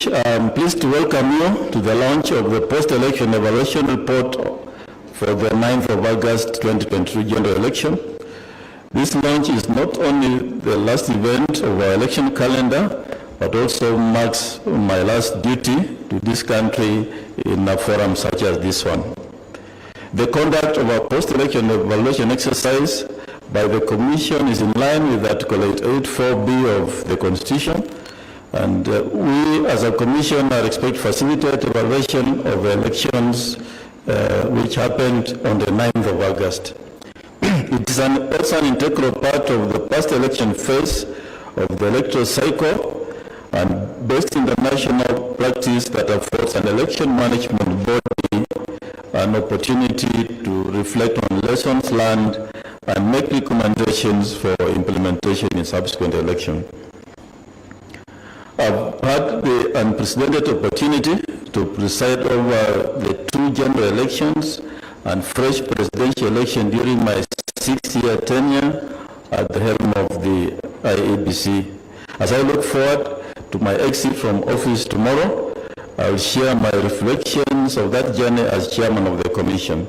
I'm pleased to welcome you to the launch of the post-election evaluation report for the 9th of August 2023 general election. This launch is not only the last event of our election calendar, but also marks my last duty to this country in a forum such as this one. The conduct of our post-election evaluation exercise by the Commission is in line with Article 884B of the Constitution, and we as a Commission are expected to facilitate evaluation of the elections which happened on the 9th of August. It is also an integral part of the post-election phase of the electoral cycle, and based in the national practice that affords an election management body an opportunity to reflect on lessons learned and make recommendations for implementation in subsequent election. I've had the unprecedented opportunity to preside over the 2 general elections and fresh presidential election during my 6-year tenure at the helm of the Iebc. As I look forward to my exit from office tomorrow, I will share my reflections of that journey as chairman of the Commission.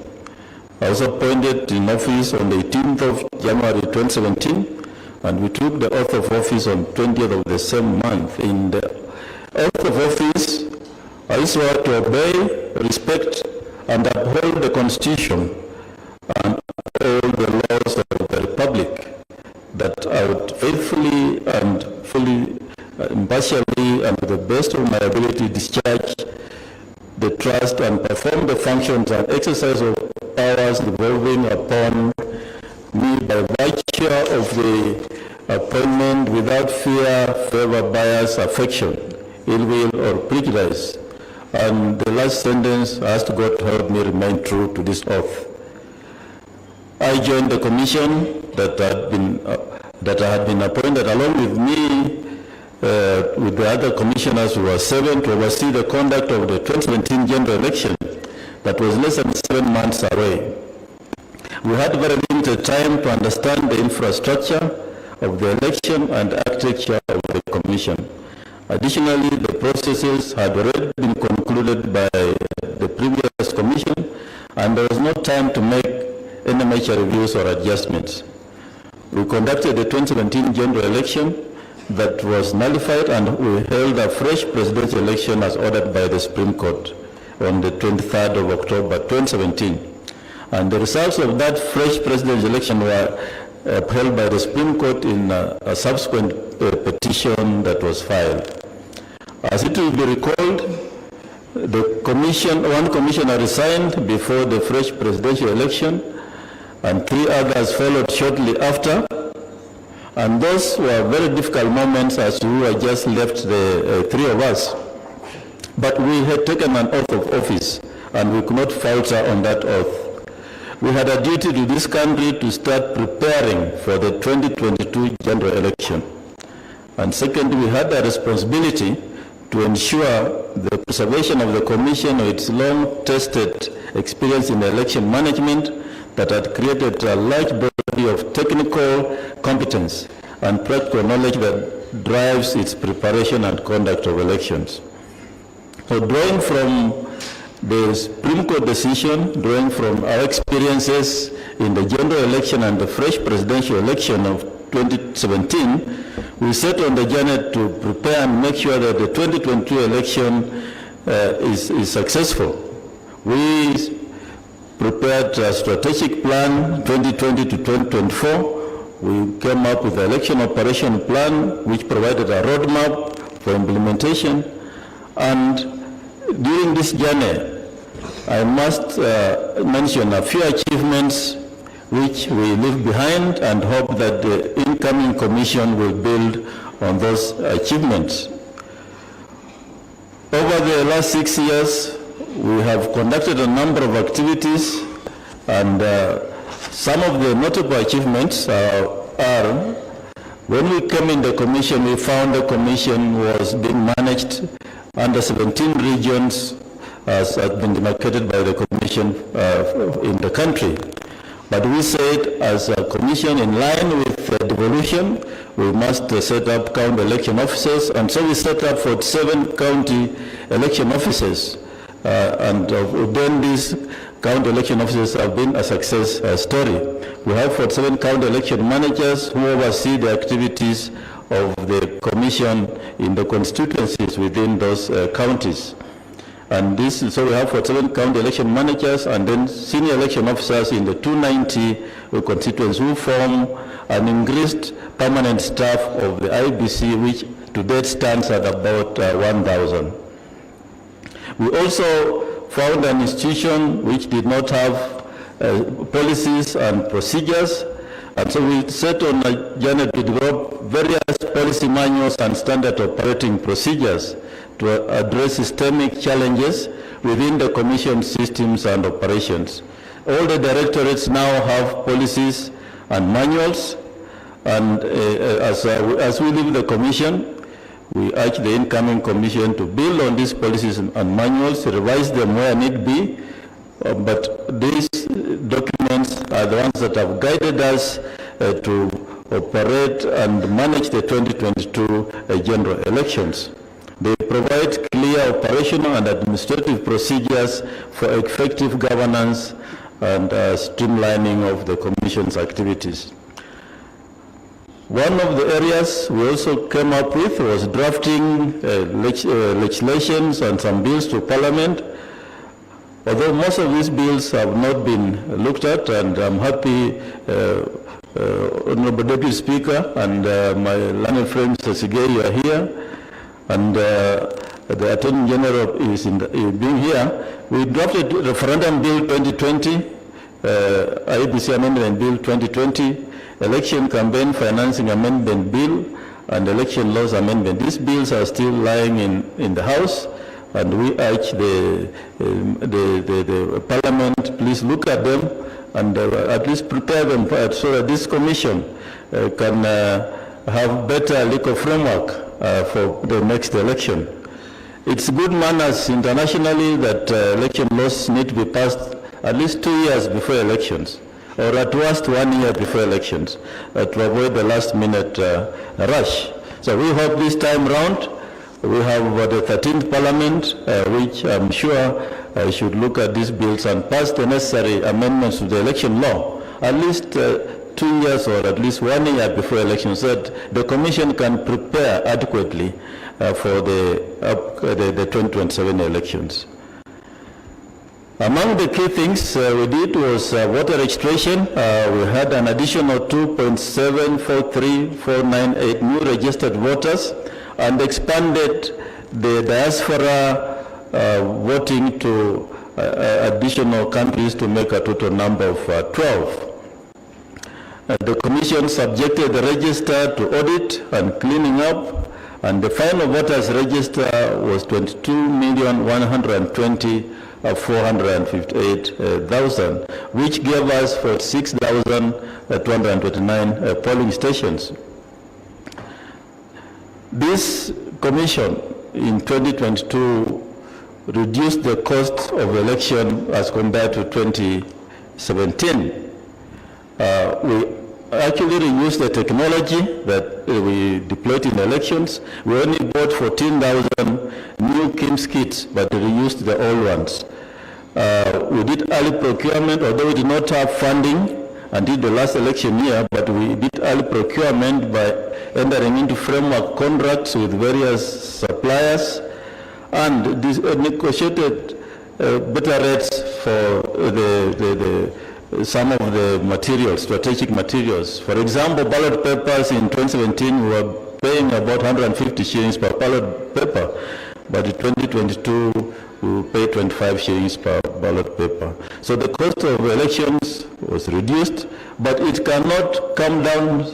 I was appointed in office on the 18th of January 2017, and we took the oath of office on 20th of the same month. In the oath of office, I swear to obey, respect, and uphold the Constitution and all the laws of the Republic, that I would faithfully and fully, impartially, and to the best of my ability discharge the trust and perform the functions and exercise of powers devolving upon me by virtue of the appointment without fear, favor, bias, affection, ill will, or prejudice. And the last sentence, I ask God to help me remain true to this oath. I joined the commission that I had been appointed along with me with the other commissioners who were 7 to oversee the conduct of the 2017 general election that was less than 7 months away. We had very limited time to understand the infrastructure of the election and architecture of the commission. Additionally, the processes had already been concluded by the previous commission, and there was no time to make any major reviews or adjustments. We conducted the 2017 general election that was nullified, and we held a fresh presidential election as ordered by the Supreme Court on the 23rd of October 2017. And the results of that fresh presidential election were upheld by the Supreme Court in a subsequent petition that was filed. As it will be recalled, one commissioner resigned before the fresh presidential election, and 3 others followed shortly after. And those were very difficult moments as we were just left, the 3 of us. But we had taken an oath of office, and we could not falter on that oath. We had a duty to this country to start preparing for the 2022 general election. And second, we had a responsibility to ensure the preservation of the Commission of its long-tested experience in election management that had created a large body of technical competence and practical knowledge that drives its preparation and conduct of elections. So drawing from the Supreme Court decision, drawing from our experiences in the general election and the fresh presidential election of 2017, we set on the journey to prepare and make sure that the 2022 election is successful. We prepared a strategic plan 2020 to 2024. We came up with the election operation plan, which provided a roadmap for implementation. And during this journey, I must mention a few achievements which we leave behind and hope that the incoming commission will build on those achievements. Over the last 6 years, we have conducted a number of activities, and some of the notable achievements are when we came in the commission, we found the commission was being managed under 17 regions as had been demarcated by the commission in the country. But we said, as a commission, in line with the devolution, we must set up county election officers, and so we set up 47 county election officers, and then these county election officers have been a success story. We have 47 county election managers who oversee the activities of the commission in the constituencies within those counties. And this, so we have 47 county election managers and then senior election officers in the 290 constituencies who form an increased permanent staff of the Iebc, which to date stands at about 1,000. We also found an institution which did not have policies and procedures, and so we set on a journey to develop various policy manuals and standard operating procedures to address systemic challenges within the commission systems and operations. All the directorates now have policies and manuals, and as we leave the commission, we urge the incoming commission to build on these policies and manuals, revise them where need be, but these documents are the ones that have guided us to operate and manage the 2022 general elections. They provide clear operational and administrative procedures for effective governance and streamlining of the Commission's activities. One of the areas we also came up with was drafting legislations and some bills to Parliament. Although most of these bills have not been looked at, and I'm happy, Honorable Deputy Speaker and my learned friend Cecigay, you are here, and the Attorney General is being here. We drafted Referendum Bill 2020, Iebc Amendment Bill 2020, Election Campaign Financing Amendment Bill, and Election Laws Amendment. These bills are still lying in the House, and we urge the Parliament, please look at them and at least prepare them so that this commission can have better legal framework for the next election. It's good manners internationally that election laws need to be passed at least 2 years before elections, or at worst 1 year before elections, to avoid the last minute rush. So we hope this time round we have the 13th Parliament, which I'm sure should look at these bills and pass the necessary amendments to the election law, at least 2 years or at least 1 year before elections, so that the Commission can prepare adequately for the 2027 elections. Among the key things we did was voter registration. We had an additional 2.743498 new registered voters, and expanded the diaspora voting to additional countries to make a total number of 12. The Commission subjected the register to audit and cleaning up, and the final voters register was 22,120,458,000, which gave us 46,229 polling stations. This commission in 2022 reduced the cost of election as compared to 2017. We actually reused the technology that we deployed in elections. We only bought 14,000 new KIMS kits, but we reused the old ones. We did early procurement, although we did not have funding until the last election year, but we did early procurement by entering into framework contracts with various suppliers, and negotiated better rates for some of the materials, strategic materials. For example, ballot papers in 2017 we were paying about 150 shillings per ballot paper, but in 2022 we will pay 25 shillings per ballot paper. So the cost of elections was reduced, but it cannot come down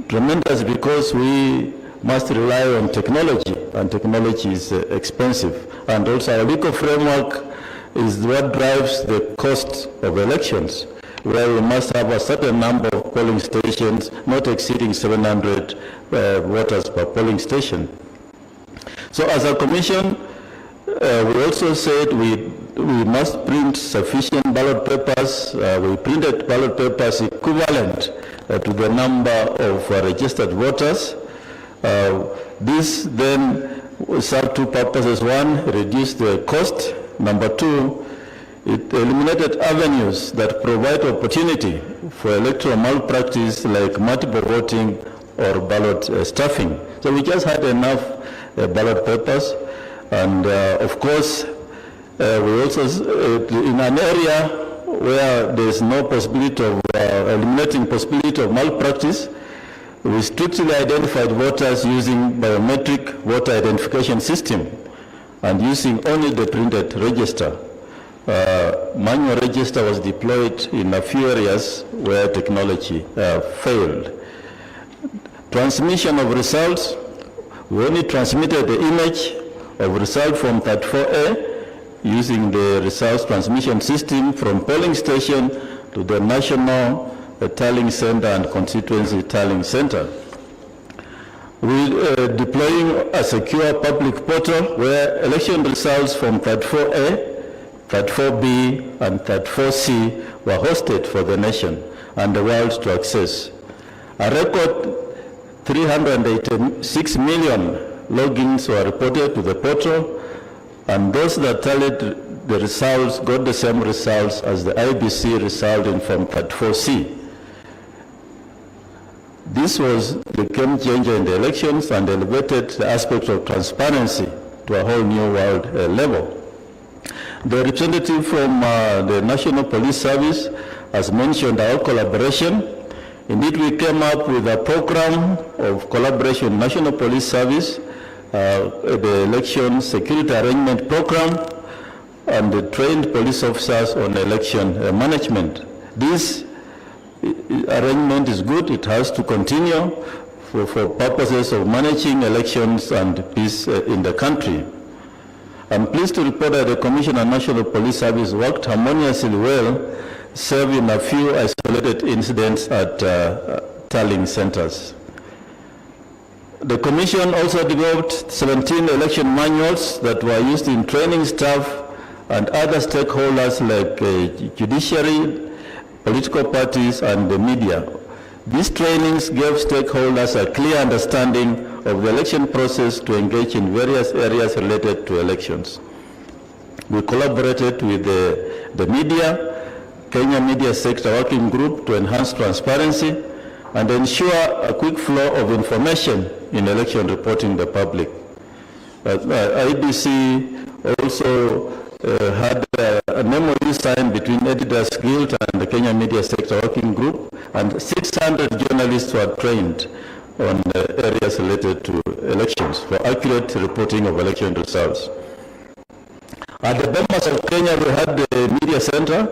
tremendous because we must rely on technology, and technology is expensive. And also our legal framework is what drives the cost of elections, where we must have a certain number of polling stations, not exceeding 700 voters per polling station. So as a commission, we also said we must print sufficient ballot papers. We printed ballot papers equivalent to the number of registered voters. This then served two purposes. One, reduced the cost. Number two, it eliminated avenues that provide opportunity for electoral malpractice like multiple voting or ballot stuffing. So we just had enough ballot papers, and of course we also, in an area where there is no possibility of eliminating possibility of malpractice, we strictly identified voters using biometric voter identification system and using only the printed register. Manual register was deployed in a few areas where technology failed. Transmission of results, we only transmitted the image of result from 34A using the results transmission system from polling station to the national tallying center and constituency tallying center. We deploying a secure public portal where election results from 34A, 34B, and 34C were hosted for the nation and the world to access. A record 386 million logins were reported to the portal, and those that tallied the results got the same results as the Iebc result in Form 34C. This was the game changer in the elections and elevated the aspects of transparency to a whole new world level. The representative from the National Police Service has mentioned our collaboration. Indeed, we came up with a program of collaboration, National Police Service, the Election Security Arrangement Program, and the trained police officers on election management. This arrangement is good. It has to continue for purposes of managing elections and peace in the country. I'm pleased to report that the Commission on National Police Service worked harmoniously well, serving a few isolated incidents at tallying centers. The Commission also developed 17 election manuals that were used in training staff and other stakeholders like judiciary, political parties, and the media. These trainings gave stakeholders a clear understanding of the election process to engage in various areas related to elections. We collaborated with the media, Kenya Media Sector Working Group, to enhance transparency and ensure a quick flow of information in election reporting to the public. Iebc also had a MOU signed between Editors Guild and the Kenya Media Sector Working Group, and 600 journalists were trained on areas related to elections for accurate reporting of election results. At the Bomas of Kenya, we had the Media Center,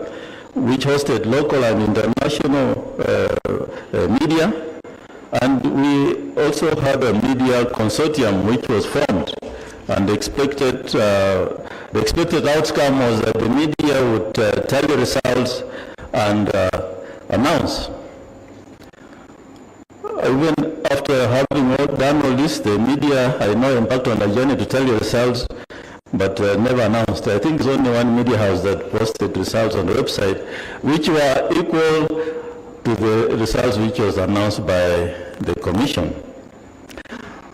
which hosted local and international media, and we also had a media consortium which was formed, and the expected outcome was that the media would tally results and announce. Even after having done all this, the media, I know, embarked on a journey to tell you results, but never announced. I think there's only one media house that posted results on the website, which were equal to the results which was announced by the Commission.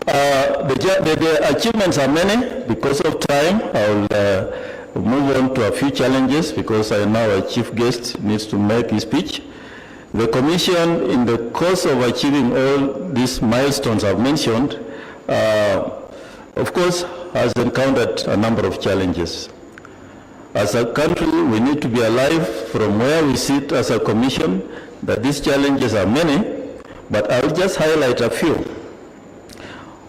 The achievements are many. Because of time, I'll move on to a few challenges because I know our chief guest needs to make his speech. The Commission, in the course of achieving all these milestones I've mentioned, of course, has encountered a number of challenges. As a country, we need to be alive from where we sit as a Commission, that these challenges are many, but I'll just highlight a few.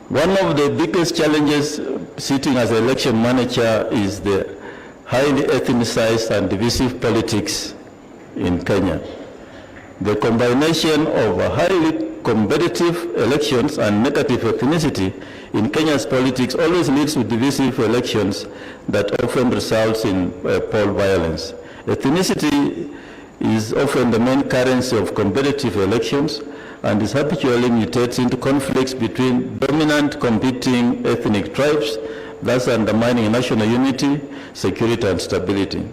One of the biggest challenges sitting as an election manager is the highly ethnicized and divisive politics in Kenya. The combination of highly competitive elections and negative ethnicity in Kenya's politics always leads to divisive elections that often results in poll violence. Ethnicity is often the main currency of competitive elections and is habitually mutates into conflicts between dominant competing ethnic tribes, thus undermining national unity, security, and stability.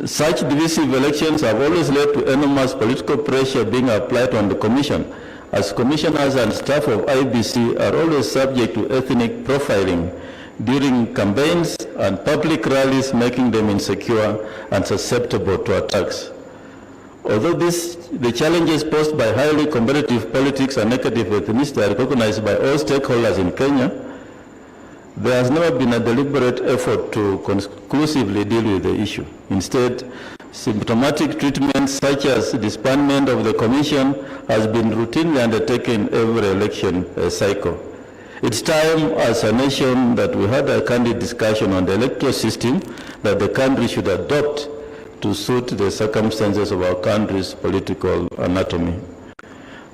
Such divisive elections have always led to enormous political pressure being applied on the Commission, as commissioners and staff of Iebc are always subject to ethnic profiling during campaigns and public rallies, making them insecure and susceptible to attacks. Although the challenges posed by highly competitive politics and negative ethnicity are recognized by all stakeholders in Kenya, there has never been a deliberate effort to conclusively deal with the issue. Instead, symptomatic treatment such as disbandment of the Commission has been routinely undertaken every election cycle. It's time as a nation that we had a candid discussion on the electoral system that the country should adopt to suit the circumstances of our country's political anatomy.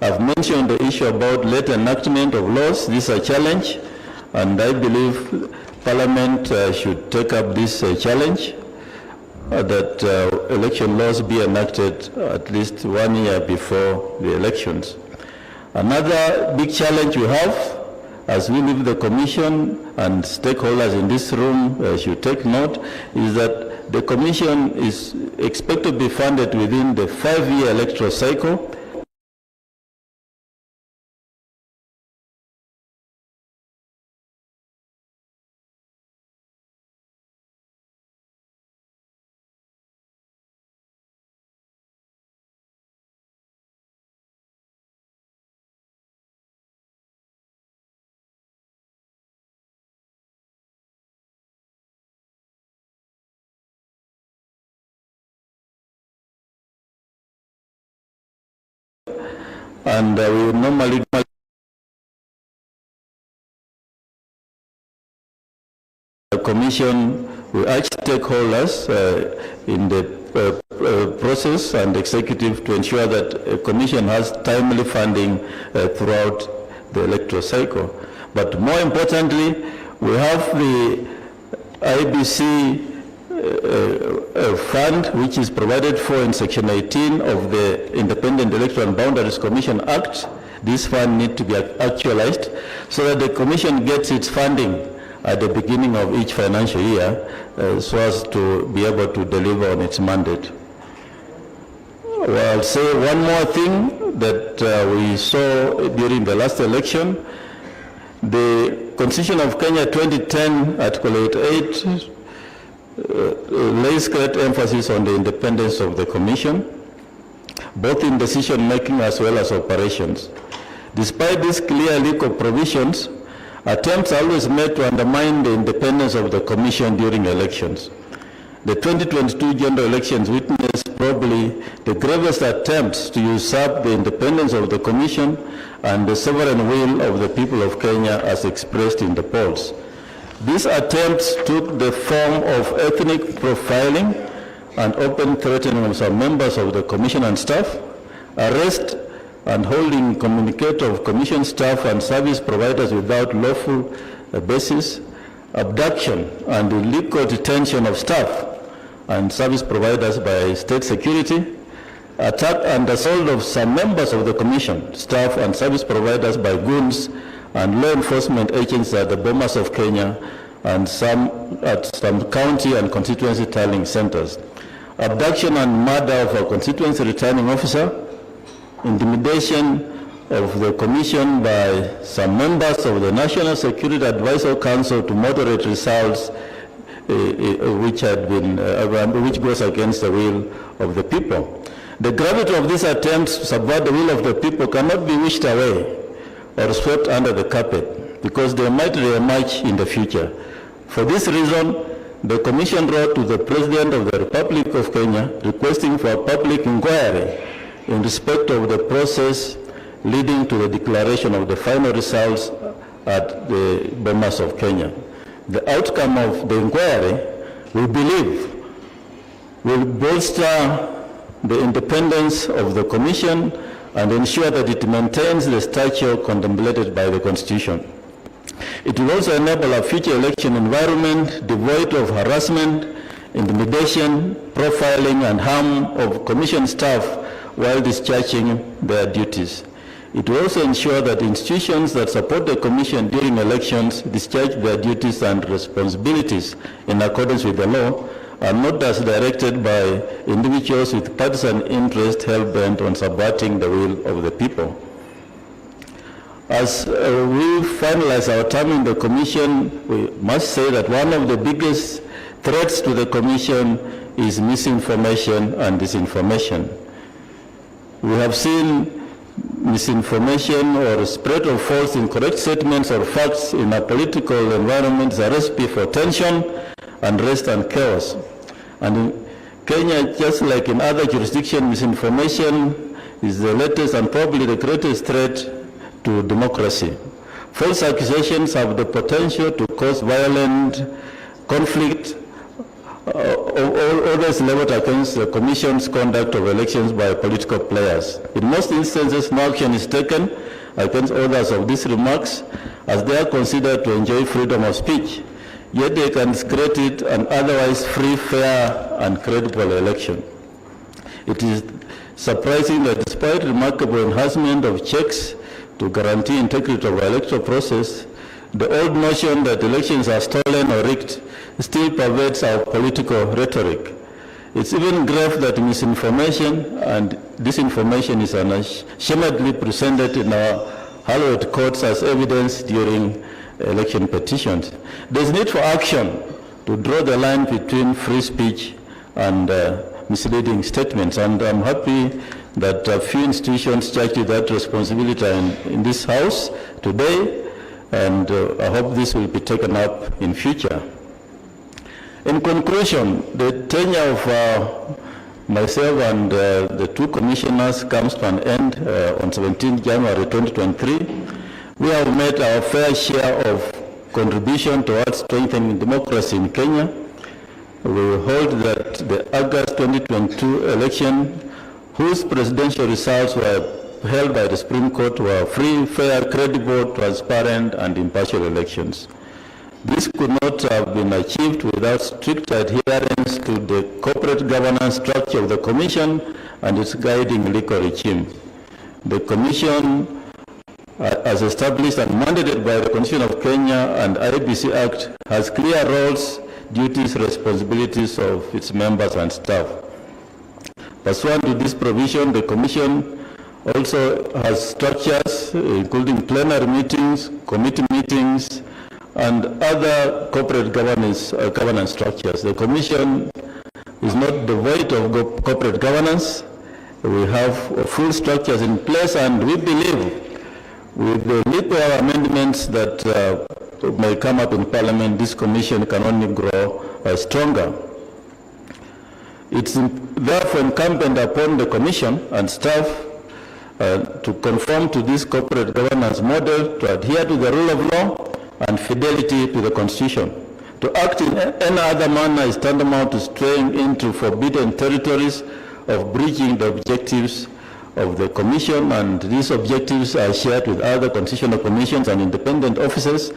I've mentioned the issue about late enactment of laws. This is a challenge, and I believe Parliament should take up this challenge, that election laws be enacted at least 1 year before the elections. Another big challenge we have, as we leave the Commission and stakeholders in this room should take note, is that the Commission is expected to be funded within the 5-year electoral cycle. And we normally the Commission, we urge stakeholders in the process and executive to ensure that a Commission has timely funding throughout the electoral cycle. But more importantly, we have the IEBC fund, which is provided for in Section 18 of the Independent Electoral and Boundaries Commission Act. This fund needs to be actualized so that the Commission gets its funding at the beginning of each financial year so as to be able to deliver on its mandate. Well, I'll say one more thing that we saw during the last election. The Constitution of Kenya 2010, Article 88, lays great emphasis on the independence of the Commission, both in decision making as well as operations. Despite these clear legal provisions, attempts are always made to undermine the independence of the Commission during elections. The 2022 general elections witnessed probably the gravest attempts to usurp the independence of the Commission and the sovereign will of the people of Kenya as expressed in the polls. These attempts took the form of ethnic profiling and open threatening of some members of the Commission and staff, arrest and holding communicate of Commission staff and service providers without lawful basis, abduction and illegal detention of staff and service providers by state security, attack and assault of some members of the Commission, staff and service providers by goons and law enforcement agents at the Bomas of Kenya and at some county and constituency tallying centers. Abduction and murder of a constituency returning officer, intimidation of the Commission by some members of the National Security Advisory Council to moderate results which goes against the will of the people. The gravity of these attempts to subvert the will of the people cannot be wished away or swept under the carpet, because they might re-emerge in the future. For this reason, the Commission wrote to the President of the Republic of Kenya requesting for a public inquiry in respect of the process leading to the declaration of the final results at the Bomas of Kenya. The outcome of the inquiry, we believe, will bolster the independence of the Commission and ensure that it maintains the stature contemplated by the Constitution. It will also enable a future election environment devoid of harassment, intimidation, profiling, and harm of Commission staff while discharging their duties. It will also ensure that institutions that support the Commission during elections discharge their duties and responsibilities in accordance with the law and not as directed by individuals with partisan interest hell-bent on subverting the will of the people. As we finalize our term in the Commission, we must say that one of the biggest threats to the Commission is misinformation and disinformation. We have seen misinformation or spread of false incorrect statements or facts in a political environment is a recipe for tension, unrest and chaos. And in Kenya, just like in other jurisdictions, misinformation is the latest and probably the greatest threat to democracy. False accusations have the potential to cause violent conflict, orders leveled against the Commission's conduct of elections by political players. In most instances, no action is taken against authors of these remarks, as they are considered to enjoy freedom of speech, yet they can discredit an otherwise free, fair, and credible election. It is surprising that despite remarkable enhancement of checks to guarantee integrity of the electoral process, the old notion that elections are stolen or rigged still pervades our political rhetoric. It's even grave that misinformation and disinformation is unashamedly presented in our hallowed courts as evidence during election petitions. There's need for action to draw the line between free speech and misleading statements, and I'm happy that a few institutions charged with that responsibility in this House today, and I hope this will be taken up in future. In conclusion, the tenure of myself and the two commissioners comes to an end on 17 January 2023. We have made our fair share of contribution towards strengthening democracy in Kenya. We hold that the August 2022 election, whose presidential results were held by the Supreme Court, were free, fair, credible, transparent, and impartial elections. This could not have been achieved without strict adherence to the corporate governance structure of the Commission and its guiding legal regime. The Commission, as established and mandated by the Constitution of Kenya and Iebc Act, has clear roles, duties, responsibilities of its members and staff. Pursuant to this provision, the Commission also has structures, including plenary meetings, committee meetings, and other corporate governance structures. The Commission is not devoid of corporate governance. We have full structures in place, and we believe with the legal amendments that may come up in Parliament, this Commission can only grow stronger. It's therefore incumbent upon the Commission and staff to conform to this corporate governance model, to adhere to the rule of law and fidelity to the Constitution. To act in any other manner is tantamount to straying into forbidden territories of breaching the objectives of the Commission, and these objectives are shared with other constitutional commissions and independent officers,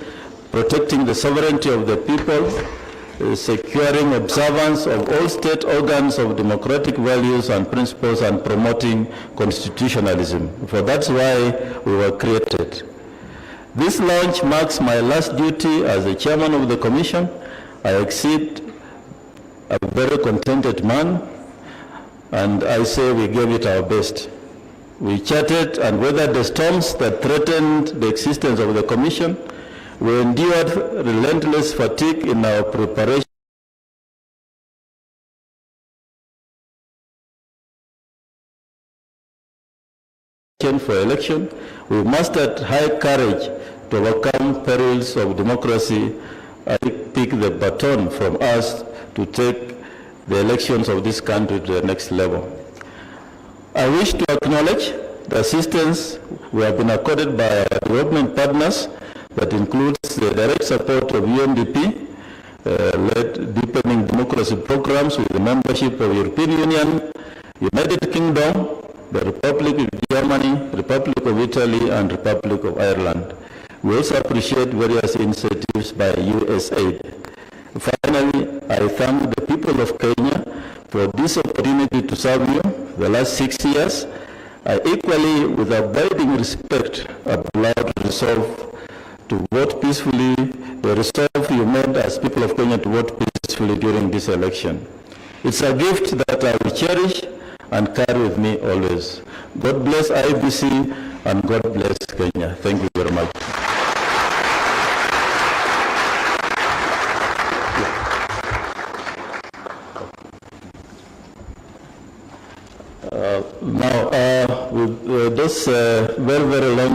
protecting the sovereignty of the people, securing observance of all state organs of democratic values and principles, and promoting constitutionalism. For that's why we were created. This launch marks my last duty as the chairman of the Commission. I exceed a very contented man, and I say we gave it our best. We charted and weathered the storms that threatened the existence of the Commission. We endured relentless fatigue in our preparation for election. We mastered high courage to overcome perils of democracy and pick the baton from us to take the elections of this country to the next level. I wish to acknowledge the assistance we have been accorded by our development partners, that includes the direct support of UNDP, led deepening democracy programs with the membership of European Union, United Kingdom, the Republic of Germany, Republic of Italy, and Republic of Ireland. We also appreciate various initiatives by USAID. Finally, I thank the people of Kenya for this opportunity to serve you the last 6 years. I equally, with abiding respect, am allowed to resolve to vote peacefully, the resolve you made as people of Kenya to vote peacefully peacefully during this election. It's a gift that I will cherish and carry with me always. God bless Iebc and God bless Kenya. Thank you very much. Now, with this very, very long